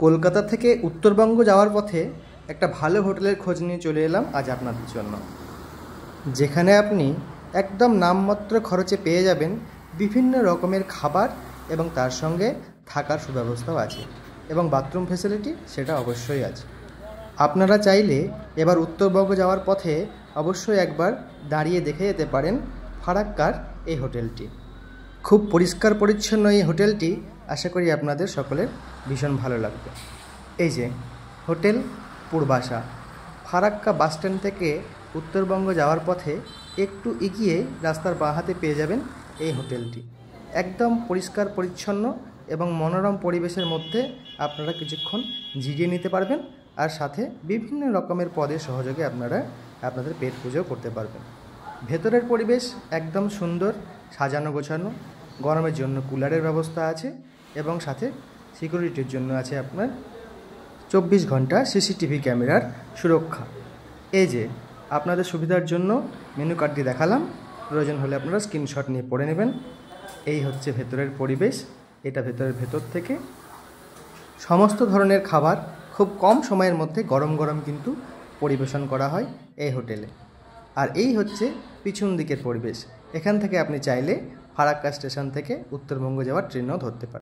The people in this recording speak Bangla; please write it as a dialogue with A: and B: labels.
A: কলকাতা থেকে উত্তরবঙ্গ যাওয়ার পথে একটা ভালো হোটেলের খোঁজ নিয়ে চলে এলাম আজ আপনাদের জন্য, যেখানে আপনি একদম নামমাত্র খরচে পেয়ে যাবেন বিভিন্ন রকমের খাবার এবং তার সঙ্গে থাকার সুব্যবস্থাও আছে এবং বাথরুম ফেসিলিটি সেটা অবশ্যই আছে। আপনারা চাইলে এবার উত্তরবঙ্গ যাওয়ার পথে অবশ্যই একবার দাঁড়িয়ে দেখে যেতে পারেন ফারাক্কার এই হোটেলটি। খুব পরিষ্কার পরিচ্ছন্ন এই হোটেলটি, আশা করি আপনাদের সকলের ভীষণ ভালো লাগবে। এই যে হোটেল পূর্বাশা, ফারাক্কা বাসস্ট্যান্ড থেকে উত্তরবঙ্গ যাওয়ার পথে একটু এগিয়ে রাস্তার বাঁ হাতে পেয়ে যাবেন এই হোটেলটি। একদম পরিষ্কার পরিচ্ছন্ন এবং মনোরম পরিবেশের মধ্যে আপনারা কিছুক্ষণ জিরিয়ে নিতে পারবেন, আর সাথে বিভিন্ন রকমের পদের সহযোগে আপনারা আপনাদের পেট পুজোও করতে পারবেন। ভেতরের পরিবেশ একদম সুন্দর, সাজানো গোছানো। গরমের জন্য কুলারের ব্যবস্থা আছে এবং সাথে সিকিউরিটির জন্য আছে আপনার 24 ঘন্টা সিসিটিভি ক্যামেরার সুরক্ষা। এই যে আপনাদের সুবিধার জন্য মেনু কার্ডটি দেখালাম, প্রয়োজন হলে আপনারা স্ক্রিনশট নিয়ে পড়ে নেবেন। এই হচ্ছে ভেতরের পরিবেশ। এটা ভেতর থেকে সমস্ত ধরনের খাবার খুব কম সময়ের মধ্যে গরম গরম কিন্তু পরিবেশন করা হয় এই হোটেলে। আর এই হচ্ছে পিছন দিকের পরিবেশ। এখান থেকে আপনি চাইলে ফারাক্কা স্টেশন থেকে উত্তরবঙ্গ যাওয়ার ট্রেনও ধরতে পারেন।